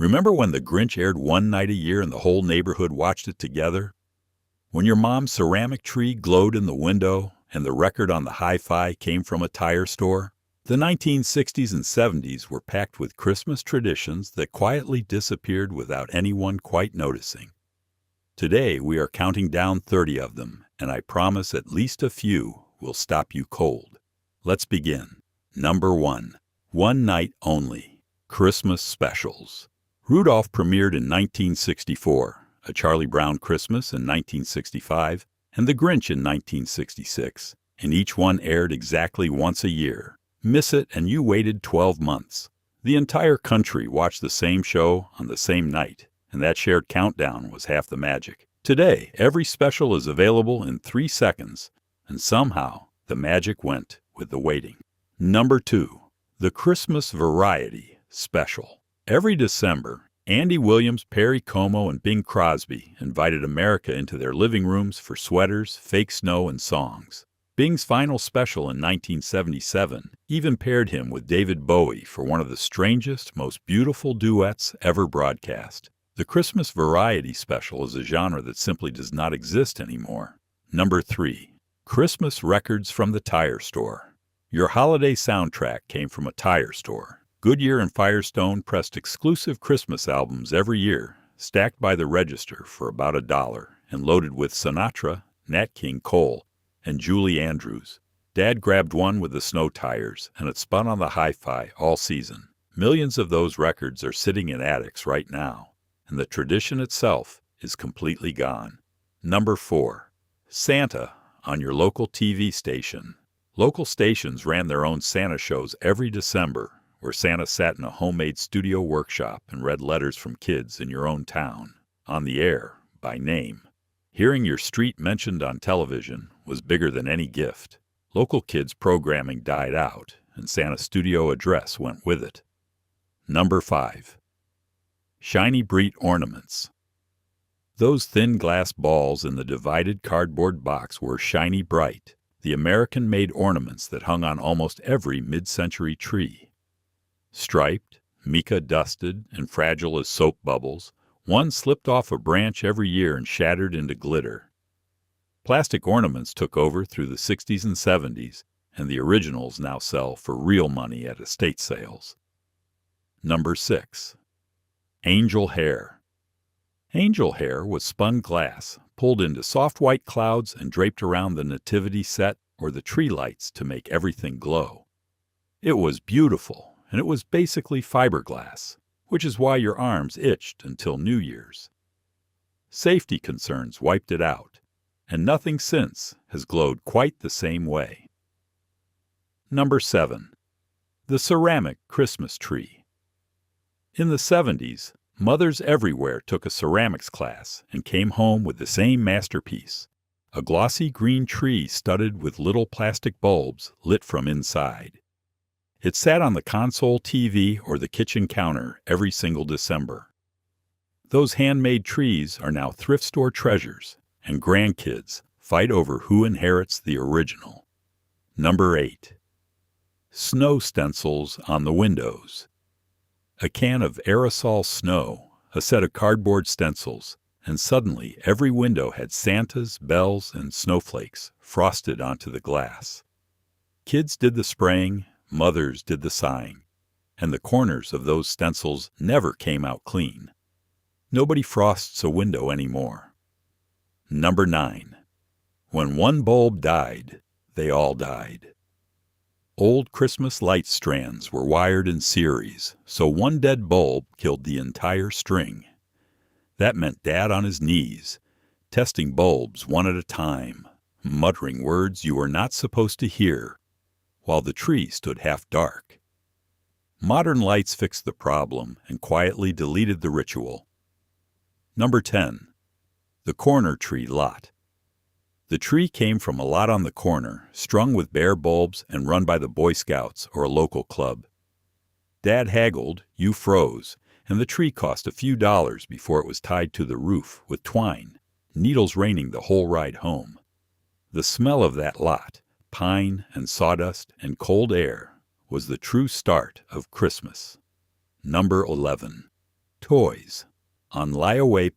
Remember when The Grinch aired one night a year and the whole neighborhood watched it together? When your mom's ceramic tree glowed in the window and the record on the hi-fi came from a tire store? The 1960s and 70s were packed with Christmas traditions that quietly disappeared without anyone quite noticing. Today, we are counting down 30 of them, and I promise at least a few will stop you cold. Let's begin. Number 1. One Night Only. Christmas Specials. Rudolph premiered in 1964, A Charlie Brown Christmas in 1965, and The Grinch in 1966, and each one aired exactly once a year. Miss it and you waited 12 months. The entire country watched the same show on the same night, and that shared countdown was half the magic. Today, every special is available in 3 seconds, and somehow the magic went with the waiting. Number 2. The Christmas Variety Special. Every December, Andy Williams, Perry Como, and Bing Crosby invited America into their living rooms for sweaters, fake snow, and songs. Bing's final special in 1977 even paired him with David Bowie for one of the strangest, most beautiful duets ever broadcast. The Christmas Variety Special is a genre that simply does not exist anymore. Number 3. Christmas Records from the Tire Store. Your holiday soundtrack came from a tire store. Goodyear and Firestone pressed exclusive Christmas albums every year, stacked by the register for about $1, and loaded with Sinatra, Nat King Cole, and Julie Andrews. Dad grabbed one with the snow tires, and it spun on the hi-fi all season. Millions of those records are sitting in attics right now, and the tradition itself is completely gone. Number 4. Santa on your local TV station. Local stations ran their own Santa shows every December, where Santa sat in a homemade studio workshop and read letters from kids in your own town, on the air, by name. Hearing your street mentioned on television was bigger than any gift. Local kids' programming died out, and Santa's studio address went with it. Number 5. Shiny Brite ornaments. Those thin glass balls in the divided cardboard box were Shiny Brite, the American-made ornaments that hung on almost every mid-century tree. Striped, mica-dusted, and fragile as soap bubbles, one slipped off a branch every year and shattered into glitter. Plastic ornaments took over through the 60s and 70s, and the originals now sell for real money at estate sales. Number 6. Angel Hair. Angel hair was spun glass, pulled into soft white clouds and draped around the nativity set or the tree lights to make everything glow. It was beautiful. And it was basically fiberglass, which is why your arms itched until New Year's. Safety concerns wiped it out, and nothing since has glowed quite the same way. Number 7. The Ceramic Christmas Tree. In the 70s, mothers everywhere took a ceramics class and came home with the same masterpiece, a glossy green tree studded with little plastic bulbs lit from inside. It sat on the console TV or the kitchen counter every single December. Those handmade trees are now thrift store treasures, and grandkids fight over who inherits the original. Number 8. Snow stencils on the windows. A can of aerosol snow, a set of cardboard stencils, and suddenly every window had Santas, bells, and snowflakes frosted onto the glass. Kids did the spraying, mothers did the sighing, and the corners of those stencils never came out clean. Nobody frosts a window anymore. Number 9. When one bulb died, they all died. Old Christmas light strands were wired in series, so one dead bulb killed the entire string. That meant Dad on his knees, testing bulbs one at a time, muttering words you were not supposed to hear, while the tree stood half dark. Modern lights fixed the problem and quietly deleted the ritual. Number 10. The Corner Tree Lot. The tree came from a lot on the corner, strung with bare bulbs and run by the Boy Scouts or a local club. Dad haggled, you froze, and the tree cost a few dollars before it was tied to the roof with twine, needles raining the whole ride home. The smell of that lot, pine and sawdust and cold air, was the true start of Christmas. Number 11. Toys. On layaway,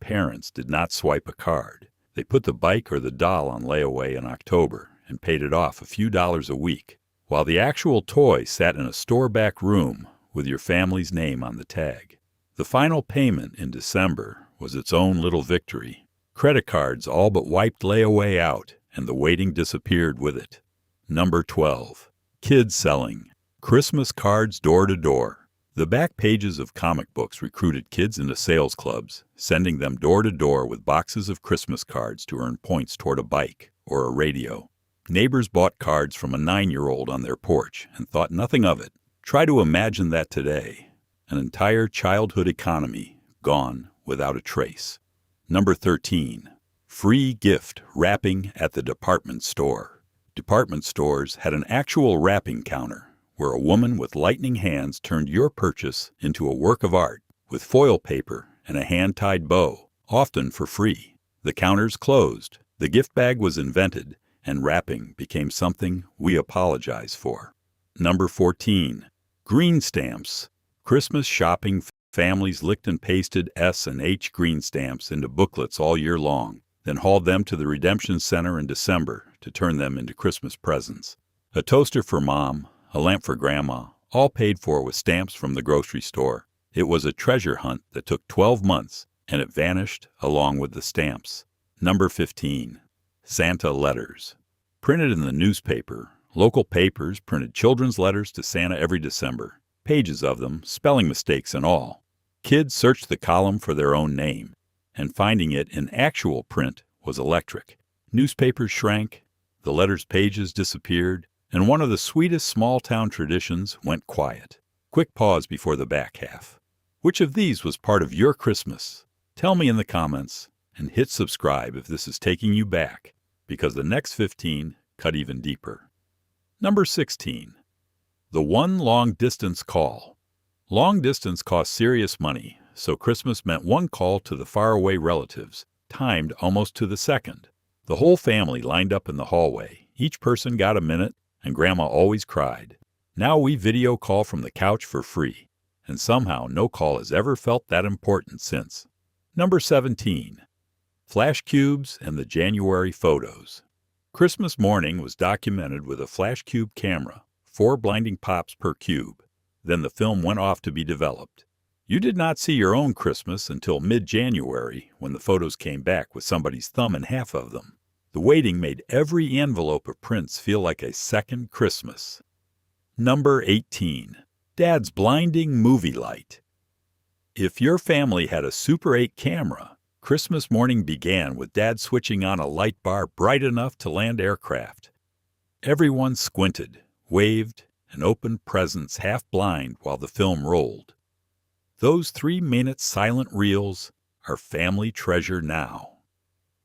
parents did not swipe a card. They put the bike or the doll on layaway in October and paid it off a few dollars a week, while the actual toy sat in a store-back room with your family's name on the tag. The final payment in December was its own little victory. Credit cards all but wiped layaway out, and the waiting disappeared with it. Number 12. Kids selling Christmas cards door to door. The back pages of comic books recruited kids into sales clubs, sending them door to door with boxes of Christmas cards to earn points toward a bike or a radio. Neighbors bought cards from a 9-year-old on their porch and thought nothing of it. Try to imagine that today. An entire childhood economy gone without a trace. Number 13. Free gift wrapping at the department store. Department stores had an actual wrapping counter where a woman with lightning hands turned your purchase into a work of art with foil paper and a hand-tied bow, often for free. The counters closed, the gift bag was invented, and wrapping became something we apologize for. Number 14. Green stamps. Christmas shopping families licked and pasted S and H green stamps into booklets all year long, then hauled them to the redemption center in December to turn them into Christmas presents. A toaster for Mom, a lamp for Grandma, all paid for with stamps from the grocery store. It was a treasure hunt that took 12 months, and it vanished along with the stamps. Number 15. Santa letters. Printed in the newspaper, local papers printed children's letters to Santa every December. Pages of them, spelling mistakes and all. Kids searched the column for their own name, and finding it in actual print was electric. Newspapers shrank, the letters' pages disappeared, and one of the sweetest small-town traditions went quiet. Quick pause before the back half. Which of these was part of your Christmas? Tell me in the comments, and hit subscribe if this is taking you back, because the next 15 cut even deeper. Number 16. The one long-distance call. Long distance cost serious money, so Christmas meant one call to the faraway relatives, timed almost to the second. The whole family lined up in the hallway. Each person got a minute, and Grandma always cried. Now we video call from the couch for free, and somehow no call has ever felt that important since. Number 17. Flash cubes and the January photos. Christmas morning was documented with a flash cube camera, 4 blinding pops per cube. Then the film went off to be developed. You did not see your own Christmas until mid-January when the photos came back with somebody's thumb in half of them. The waiting made every envelope of prints feel like a second Christmas. Number 18. Dad's blinding movie light. If your family had a Super 8 camera, Christmas morning began with Dad switching on a light bar bright enough to land aircraft. Everyone squinted, waved, and opened presents half blind while the film rolled. Those 3-minute silent reels are family treasure now.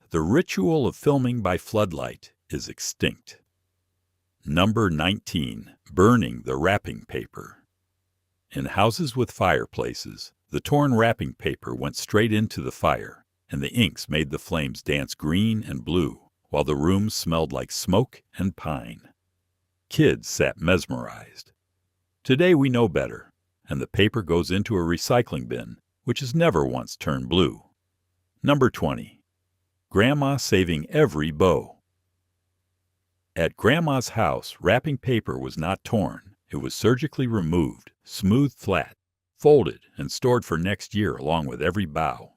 The ritual of filming by floodlight is extinct. Number 19. Burning the wrapping paper. In houses with fireplaces, the torn wrapping paper went straight into the fire, and the inks made the flames dance green and blue, while the room smelled like smoke and pine. Kids sat mesmerized. Today we know better, and the paper goes into a recycling bin, which has never once turned blue. Number 20. Grandma saving every bow. At Grandma's house, wrapping paper was not torn. It was surgically removed, smoothed flat, folded, and stored for next year along with every bow.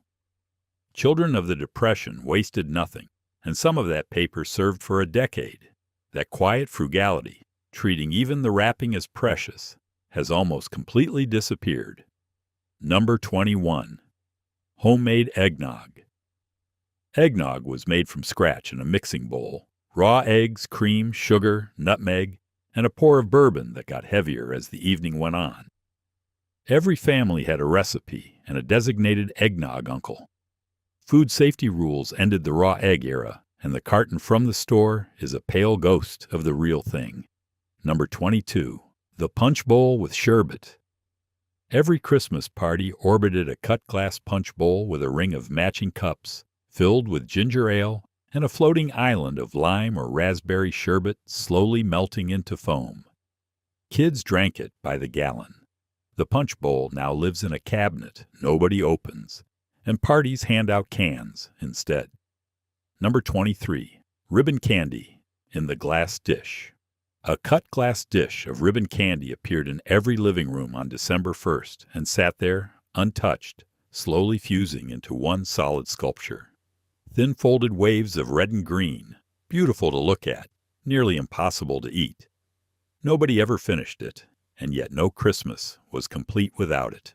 Children of the Depression wasted nothing, and some of that paper served for a decade. That quiet frugality, treating even the wrapping as precious, has almost completely disappeared. Number 21. Homemade eggnog. Eggnog was made from scratch in a mixing bowl. Raw eggs, cream, sugar, nutmeg, and a pour of bourbon that got heavier as the evening went on. Every family had a recipe and a designated eggnog uncle. Food safety rules ended the raw egg era, and the carton from the store is a pale ghost of the real thing. Number 22. The punch bowl with sherbet. Every Christmas party orbited a cut-glass punch bowl with a ring of matching cups, filled with ginger ale and a floating island of lime or raspberry sherbet slowly melting into foam. Kids drank it by the gallon. The punch bowl now lives in a cabinet nobody opens, and parties hand out cans instead. Number 23. Ribbon candy in the glass dish. A cut glass dish of ribbon candy appeared in every living room on December 1st and sat there, untouched, slowly fusing into one solid sculpture. Thin folded waves of red and green, beautiful to look at, nearly impossible to eat. Nobody ever finished it, and yet no Christmas was complete without it.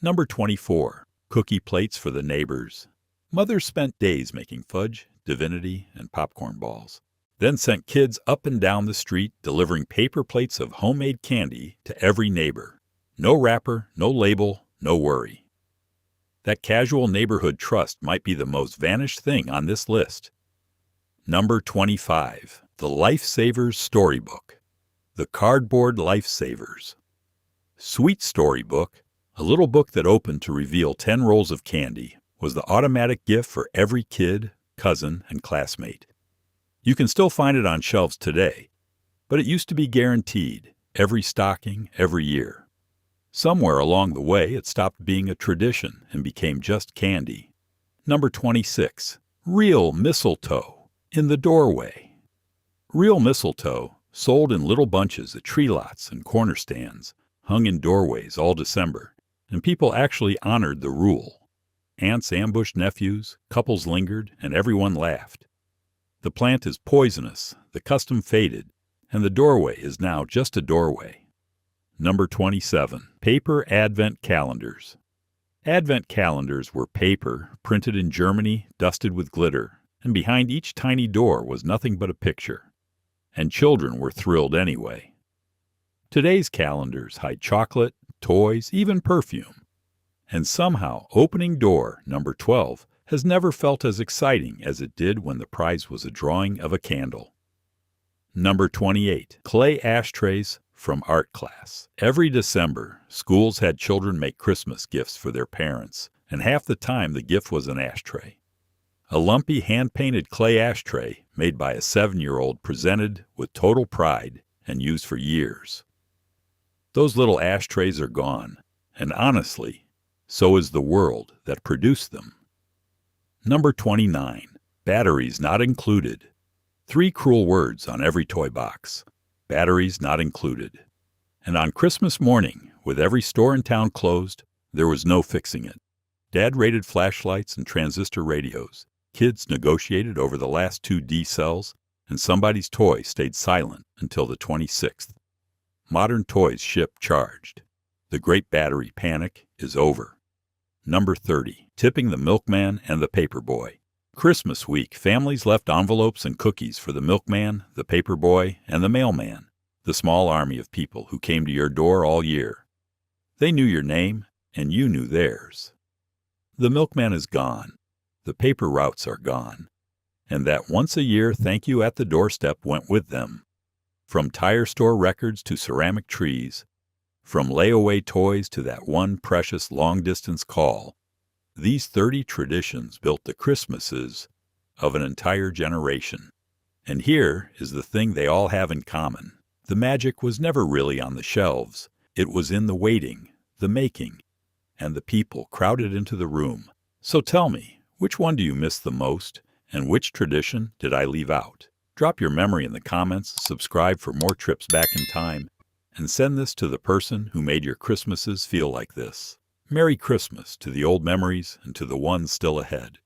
Number 24. Cookie plates for the neighbors. Mothers spent days making fudge, divinity, and popcorn balls, then sent kids up and down the street delivering paper plates of homemade candy to every neighbor. No wrapper, no label, no worry. That casual neighborhood trust might be the most vanished thing on this list. Number 25. The Lifesavers Storybook. The Cardboard Lifesavers. Sweet Storybook, a little book that opened to reveal 10 rolls of candy, was the automatic gift for every kid, cousin, and classmate. You can still find it on shelves today, but it used to be guaranteed, every stocking, every year. Somewhere along the way, it stopped being a tradition and became just candy. Number 26. Real mistletoe in the doorway. Real mistletoe, sold in little bunches at tree lots and corner stands, hung in doorways all December, and people actually honored the rule. Aunts ambushed nephews, couples lingered, and everyone laughed. The plant is poisonous, the custom faded, and the doorway is now just a doorway. Number 27. Paper Advent Calendars. Advent calendars were paper, printed in Germany, dusted with glitter, and behind each tiny door was nothing but a picture. And children were thrilled anyway. Today's calendars hide chocolate, toys, even perfume. And somehow, opening door number 12 has never felt as exciting as it did when the prize was a drawing of a candle. Number 28. Clay ashtrays from art class. Every December, schools had children make Christmas gifts for their parents, and half the time the gift was an ashtray. A lumpy hand-painted clay ashtray made by a 7-year-old presented with total pride and used for years. Those little ashtrays are gone, and honestly, so is the world that produced them. Number 29. Batteries not included. 3 cruel words on every toy box. Batteries not included. And on Christmas morning, with every store in town closed, there was no fixing it. Dad raided flashlights and transistor radios. Kids negotiated over the last 2 D cells, and somebody's toy stayed silent until the 26th. Modern toys ship charged. The great battery panic is over. Number 30. Tipping the milkman and the paperboy. Christmas week, families left envelopes and cookies for the milkman, the paperboy, and the mailman, the small army of people who came to your door all year. They knew your name, and you knew theirs. The milkman is gone. The paper routes are gone. And that once-a-year thank you at the doorstep went with them. From tire store records to ceramic trees, from layaway toys to that one precious long-distance call, these 30 traditions built the Christmases of an entire generation. And here is the thing they all have in common. The magic was never really on the shelves. It was in the waiting, the making, and the people crowded into the room. So tell me, which one do you miss the most, and which tradition did I leave out? Drop your memory in the comments, subscribe for more trips back in time, and send this to the person who made your Christmases feel like this. Merry Christmas to the old memories and to the ones still ahead.